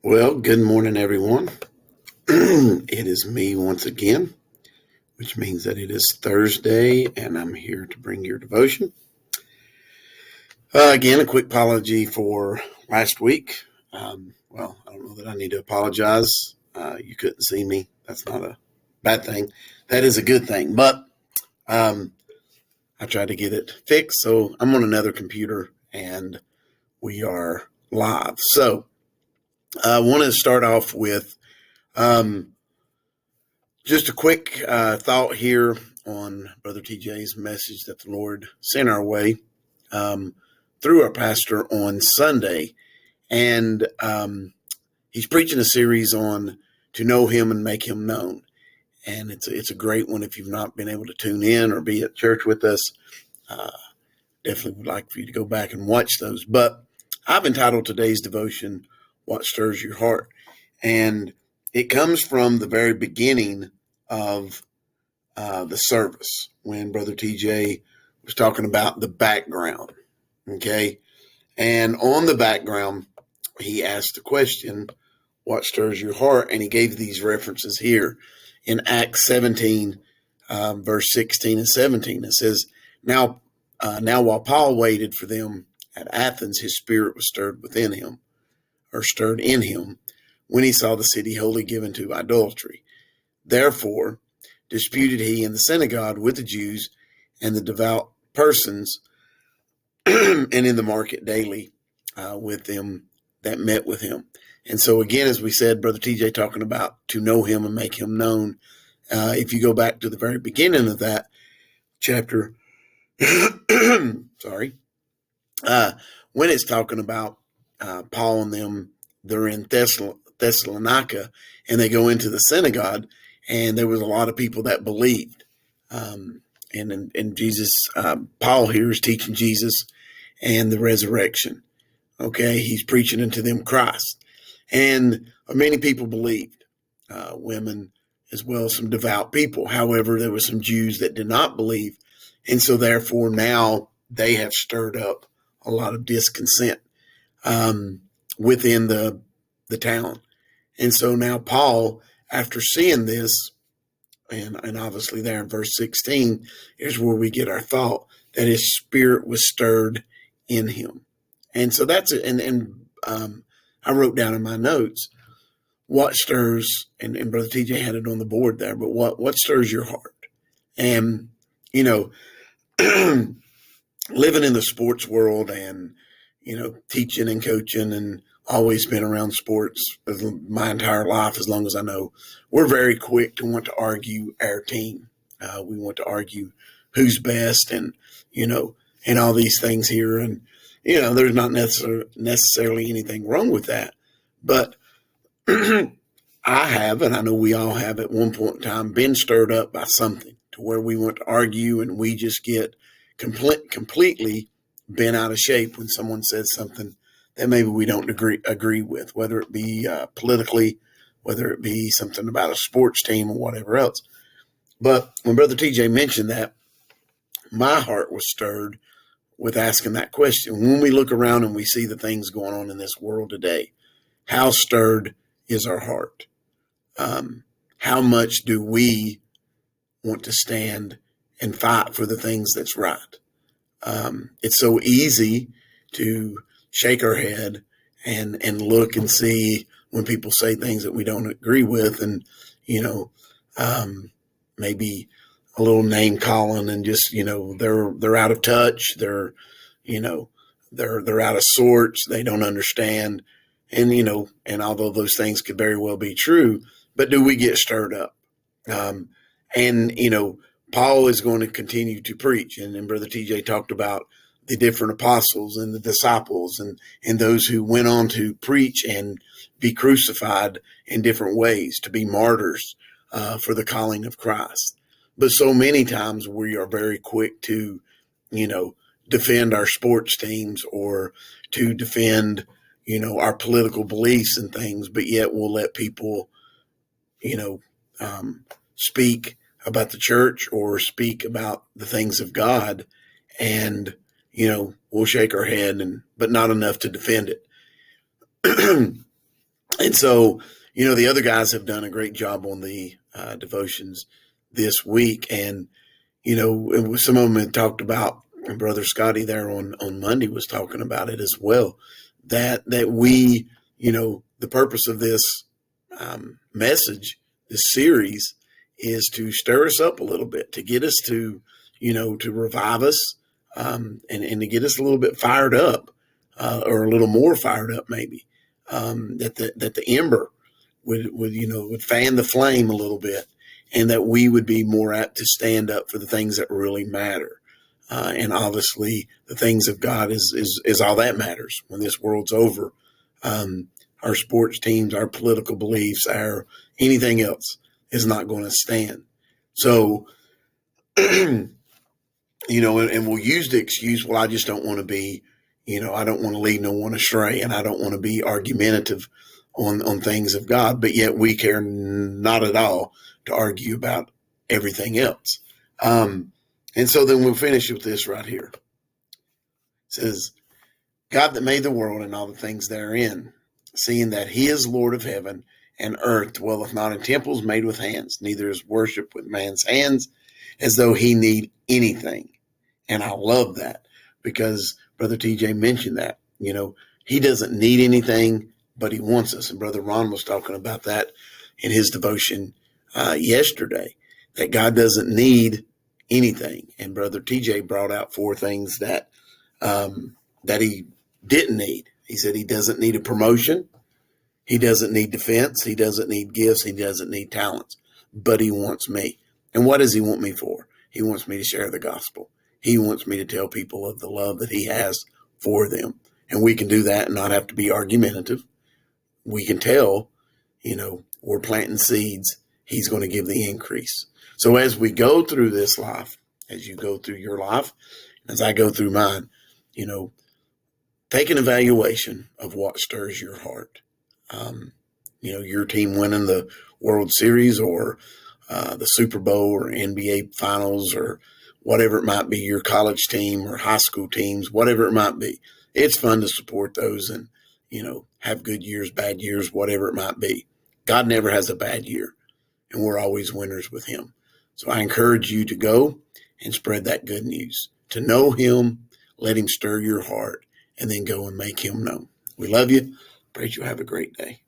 Well, good morning, everyone. It is me once again, which means that it is Thursday, and I'm here to bring your devotion. Again, a quick apology for last week. I don't know that I need to apologize. You couldn't see me. That's not a bad thing. That is a good thing. But um, I tried to get it fixed, so I'm on another computer, and we are live. So I want to start off with um, just a quick thought here on Brother TJ's message that the Lord sent our way um, through our pastor on Sunday. And he's preaching a series on to know him and make him known. And it's a great one if you've not been able to tune in or be at church with us. Uh, Definitely would like for you to go back and watch those. But I've entitled today's devotion, What Stirs Your Heart? And it comes from the very beginning of the service when Brother TJ was talking about the background. Okay. And on the background, he asked the question, what stirs your heart? And he gave these references here in Acts 17, verse 16 and 17. It says, now while Paul waited for them at Athens, his spirit was stirred within him, or stirred in him, when he saw the city wholly given to idolatry. Therefore, disputed he in the synagogue with the Jews and the devout persons, and in the market daily with them that met with him. And so, again, as we said, Brother TJ talking about to know him and make him known. If you go back to the very beginning of that chapter, sorry, when it's talking about Paul and them, they're in Thessalonica, and they go into the synagogue, and there was a lot of people that believed. And Jesus, Paul here is teaching Jesus and the resurrection. Okay, he's preaching unto them Christ. And many people believed, women as well as some devout people. However, there were some Jews that did not believe. And so therefore now they have stirred up a lot of discontent within the town. And so now Paul, after seeing this, and obviously there in verse 16 is where we get our thought that his spirit was stirred in him. And so that's it. And I wrote down in my notes, what stirs, and Brother TJ had it on the board there, but what stirs your heart? And, you know, living in the sports world and, teaching and coaching and always been around sports my entire life, as long as I know, we're very quick to want to argue our team. We want to argue who's best and, and all these things here. And, there's not necessarily anything wrong with that. But I have, and I know we all have at one point in time, been stirred up by something to where we want to argue and we just get completely bent out of shape when someone says something that maybe we don't agree with, whether it be politically, whether it be something about a sports team or whatever else. But when Brother TJ mentioned that, my heart was stirred with asking that question. When we look around and we see the things going on in this world today, how stirred is our heart? How much do we want to stand and fight for the things that's right? It's so easy to shake our head and look and see when people say things that we don't agree with, and maybe a little name calling and just they're out of touch, they're out of sorts, they don't understand, and and although those things could very well be true, but do we get stirred up? And Paul is going to continue to preach, and Brother TJ talked about the different apostles and the disciples and those who went on to preach and be crucified in different ways, to be martyrs for the calling of Christ. But so many times we are very quick to, defend our sports teams or to defend, our political beliefs and things, but yet we'll let people, speak about the church or speak about the things of God, and we'll shake our head, but not enough to defend it. And so, the other guys have done a great job on the devotions this week. And, some of them had talked about, and Brother Scotty there on Monday was talking about it as well, that we, the purpose of this message, this series, is to stir us up a little bit, to get us to, to revive us, and to get us a little bit fired up, or a little more fired up maybe, that the ember would fan the flame a little bit, and that we would be more apt to stand up for the things that really matter. And obviously the things of God is all that matters when this world's over. Our sports teams, our political beliefs, our anything else is not going to stand. So, and we'll use the excuse, well, I just don't want to be, I don't want to lead no one astray, and I don't want to be argumentative on things of God, but yet we care not at all to argue about everything else. And so then we'll finish with this right here. It says, God that made the world and all the things therein, seeing that he is Lord of heaven and earth, dwelleth not in temples made with hands, neither is worship with man's hands, as though he need anything. And I love that, because Brother TJ mentioned that, he doesn't need anything, but he wants us. And Brother Ron was talking about that in his devotion yesterday, that God doesn't need anything. And Brother TJ brought out 4 things that he didn't need. He said he doesn't need a promotion. He doesn't need defense. He doesn't need gifts. He doesn't need talents, but he wants me. And what does he want me for? He wants me to share the gospel. He wants me to tell people of the love that he has for them. And we can do that and not have to be argumentative. We can tell, we're planting seeds. He's going to give the increase. So as we go through this life, as you go through your life, as I go through mine, take an evaluation of what stirs your heart. Your team winning the World Series, or the Super Bowl, or NBA Finals, or whatever it might be, your college team or high school teams, whatever it might be. It's fun to support those and, have good years, bad years, whatever it might be. God never has a bad year, and we're always winners with him. So I encourage you to go and spread that good news, to know him, let him stir your heart, and then go and make him known. We love you. Pray you have a great day.